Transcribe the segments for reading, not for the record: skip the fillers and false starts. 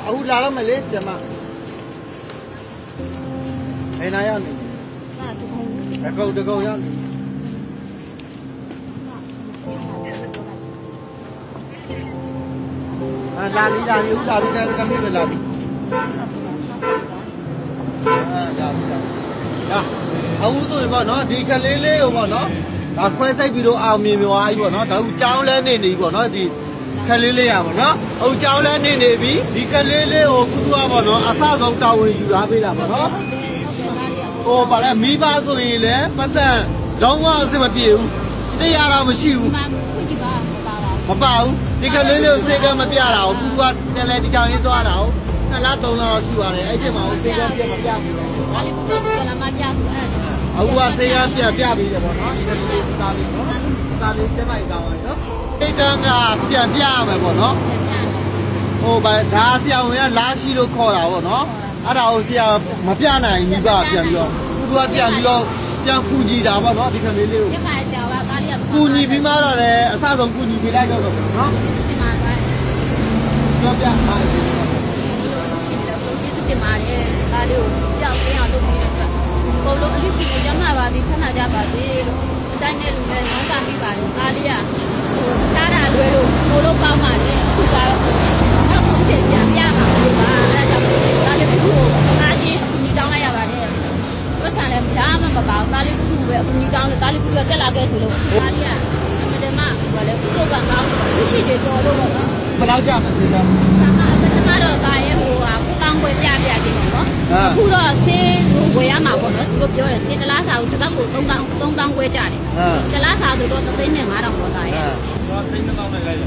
အခုလာတော့မလေးကျမအိမ်နာရောက်နေတကုံရောက်နေလာပြီဥစားပြီးကမ်းပြီးလာပြီအခုဆိုရင်ပေါ့နော်ဒီကလေးလေးကိုပေါ့နော်ဒါခွဲစိတ်ပြီးတော့အောင်မြင်သွားပြီပေါ့နော်ဒါအခုကြောင်းလဲနေပြီပေါ့နော်ဒီကလေးလေးရပါနော်အခုကြောင်းလဲနေပြီဒီကလေးလေးကိုကုသပေါ့နော်အဆဆုံးတာဝန်ယူထားပေးတာပေါ့နော်ဟိုဗါလဲမိဘဆိုရင်လည်းပတ်သက်လုံးဝအဆင်မပြေဘူးတရားတော့မရှိဘူးမပါဘူးဒီကလေးလေးကိုသိကမပြတာကိုကုသတယ်လေဒီကြောင်ရေးသွားတာကို2 လ 3 လတော့ရှိပါတယ်အဲ့ဒီမှာကိုသိကပြမပြဘူးဒါလေးကုသကလာမပြဘူးအဲ့ဒါအခုကသိကပြပြီးတယ်ပေါ့နော်ဒီလိုသားလေးနော်သားလေးတက်မိုက်ကောင်းပါနော်သိကကပြန်ပြရမယ်ပေါ့နော်ဟိုဗါဒါဆရာဝန်ကလာရှိလို့ခေါ်တာပေါ့နော်အဲ့ဒါကိုဆရာမပြနိုင်မိဘပြန်ပြီးတော့သူကပြန်ပြီးတော့ပြန်ကူညီတာပေါ့နော်ဒီကလေးလေးကိုပြပါကြောက်ပါကားလေးကကူညီပြီးမှတော့လည်းအဆဆုံးကူညီပေးလိုက်တော့နော်ဒီမှာသွားပြောပြပါဦးကျေးဇူးတင်ပါတယ်ကားလေးကိုကြောက်သိအောင်လုပ်ပြီးတော့ကိုလုံးအလိစီနဲ့ကျမ်းမာပါသည်ထပ်နာကြပါစေလို့တိုင်းနဲ့လူနဲ့နောင်းတာပြီးပါတယ်ကားလေးကရှားတာလွယ်လို့ကိုလုံးကောင်းပါလေအခုကတော့နောက်ဆုံးချိန်ပြန်ပြမှာလို့ပါအဲဒါကြောင့်ကားလေးကိုအားကြီးအကူကြီးတောင်းလိုက်ရပါတယ်ပတ်စံလည်းဘာမှမပါဘူးကားလေးကုပဲအကူကြီးတောင်းတယ်ကားလေးကုတက်လာခဲ့ဆိုလို့ကားလေးကအမတမဟိုလည်းကုကကောင်းသိရှိတယ်တော်လို့ပေါ့နော်ဘယ်လောက်ကြာမှသိတာပထမတော့ကားရဲ့ဟိုကကုကောင်းပွဲပြတယ်နော်အခုတော့ဆေးဝယ်ရမှာပေါ့နော်သူတို့ပြောတယ်ဆေးတလားစာကိုတစ်ကောက်ကို3000ခွဲကြတယ်တလားစာဆိုတော့3,500ပေါ့ကားရဲ့ဟော3,200နဲ့လိုက်ရ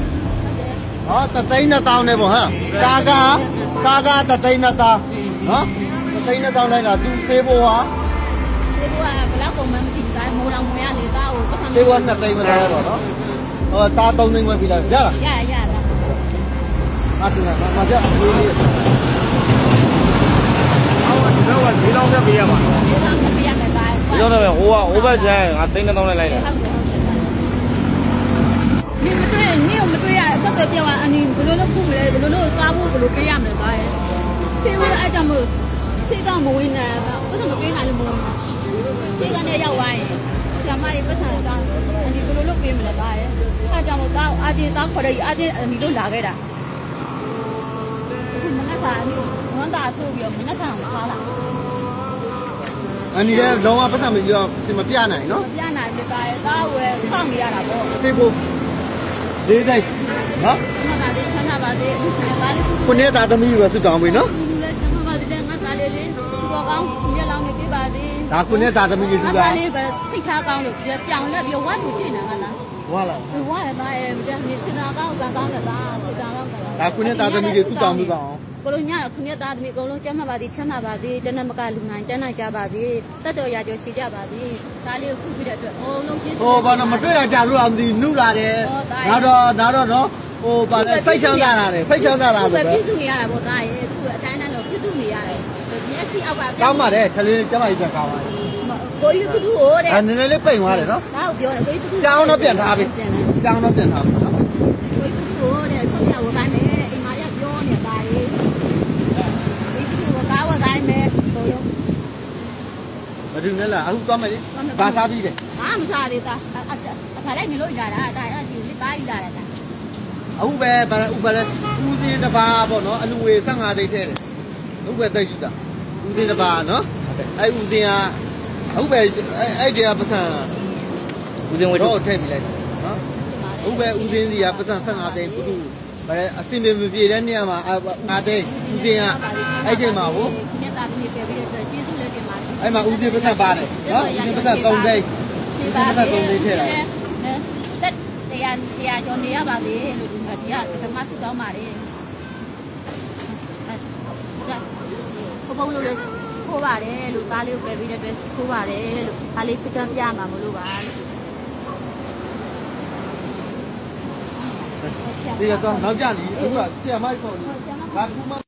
ဟော3,200နဲ့ပေါ့ဟမ်ကာက3,200နော်3,200လိုက်တာသူဆေးဖို့ဟာဆေးဖို့ကဘယ်လောက်ကုန်မှမသိဘူးဒါမိုးတော်မွေရနေသားကိုဆေးဖို့2သိန်းမလားပေါ့နော်ဟောသား3သိန်းပဲပြီလားရလားရတာအားတူလားမကြဘူးအော်ဒီတော့က၄000နဲ့ပေးရမှာနော်၄000နဲ့ပေးရမယ်ကားဒီတော့လည်းဟိုဘက်ကျန်ငါ3,200နဲ့လိုက်တယ်နေမတွေ့ရအချက်တွေပြောအနီဘယ်လိုလုပ်ခုမလဲဘယ်လိုလုပ်စားဖို့ဘယ်လိုပေးရမလဲကားရဲ့ဆေးဝါးအဲ့ကြောင့်မို့ဆေးကမဝင်နိုင်ဘူးဘာလို့မပေးနိုင်လို့မလို့ဆေးကလည်းရောက်သွားရင်ဆရာမကြီးပတ်စံတောင်းအနီဘယ်လိုလုပ်ပေးမလဲကားရဲ့အဲ့ကြောင့်မို့တောင်းအာဂျင်တောင်းခေါ်တယ်အာဂျင်အနီလို့လာခဲ့တာမနက်ကအနီဝမ်းသာဆိုးပြီးတော့မနက်ကမစားလာအနီလည်းလုံးဝပတ်စံမပြီးတော့မပြနိုင်နော်မပြနိုင်ဘူးကားရဲ့သားဝယ်စောင့်နေရတာပေါ့သိဖို့၄သိန်းနော်ဆန္ဒပါသေးအခုစနေကားလေးခုနေ့သားသမီးပဲဆွတောင်းပြီနော်လူလည်းဆန္ဒပါသေးငါသားလေးလေးဘောကောင်းမျက်လုံးနဲ့ပြပါသေးဒါခုနေ့သားသမီးလေးသူကသားလေးပဲထိတ်ထားကောင်းလို့ပြောင်းလက်ပြီးဝတ်လို့ပြင်နေတာကလားဝါလားဝါရသားရဲ့ဒီစင်တာကောင်းကောင်းတဲ့သားစင်တာကောင်းဒါခုနေ့သားသမီးလေးသူတောင်းပြီးပါအောင်ကိုလိုညခုနေ့သားသမီးအကုန်လုံးကျမ်းမာပါသည်ချမ်းသာပါသည်တနမကလူနိုင်တန်းနိုင်ကြပါသည်တက်တော်ရာကျော်ရှိကြပါသည်ဒါလေးကိုခုပြီးတဲ့အတွက်အကုန်လုံးကျေးဇူးဟိုဘာလို့မတွေ့တာကြာလို့အောင်ဒီနှုလာတယ်တော့နော်ဟိုဗာလဲဖိတ်ချမ်းသာတာတယ်ဖိတ်ချမ်းသာတာလို့ပဲပြည့်စုံနေရတာပေါ့သားရဲ့သူ့အတိုင်းတိုင်းတော့ပြည့်စုံနေရတယ်မျက်စိအောက်ကကောင်းပါတယ်ခလေးကျမကြီးပြန်ကောင်းပါတယ်ကိုကြီးကသူ့ကိုတဲ့နည်းနည်းလေးပိန်သွားတယ်နော်ဒါကိုပြောတယ်ကိုကြီးကကြောင်းတော့ပြန်ထားပြီကြောင်းတော့ပြန်ထားပြီနော်ကိုကြီးကသူ့ကိုတဲ့ဆွပြဝကိုင်းမယ်အိမ်မာရပြောနေတာလေကိုကြီးကကားဝကိုင်းမယ်ဘို့လုံးမဒူနဲ့လားအခုသွားမယ်လေဘာစားပြီးတယ်ဘာမစားသေးသားအခါလိုက်နေလို့ရတာဒါအဲ့ဒီလေးပါးရတာအခုပဲဥပလဲဦးစင်းတစ်ပါးပေါ့နော်အလူငွေ15သိန်းထည့်တယ်အခုပဲတက်ယူတာဦးစင်းတစ်ပါးနော်အဲ့ဦးစင်းကအခုပဲအဲ့တရားပတ်စံဦးစင်းဝေးတော့ထည့်ပြီးလိုက်နော်အခုပဲဦးစင်းစီကပတ်စံ15သိန်းပုထုဗါလဲအစင်မပြေတဲ့နေရာမှာ5သိန်းဦးစင်းကအဲ့ချိန်မှာဟိုညတာသမီးတည်ပြီးတဲ့အတွက်ကျေးဇူးလည်းတင်ပါတယ်အဲ့မှာဦးစင်းပတ်စံပါတယ်နော်ဦးစင်းပတ်စံ3သိန်းဦးစင်းပတ်စံ3သိန်းထည့်တာတရားကျော်နေရပါသေးလို့ဒီကဓမ္မစုတောင်းပါတယ်ဘုံလို့လည်းခိုးပါတယ်လို့ကားလေးကိုပဲပြီးတဲ့အတွက်ခိုးပါတယ်လို့ကားလေးစကန်ပြမှာမလို့ပါလို့ဒီကတော့နောက်ကြပြီအခုကဆရာမခေါ်နေဘာကူမ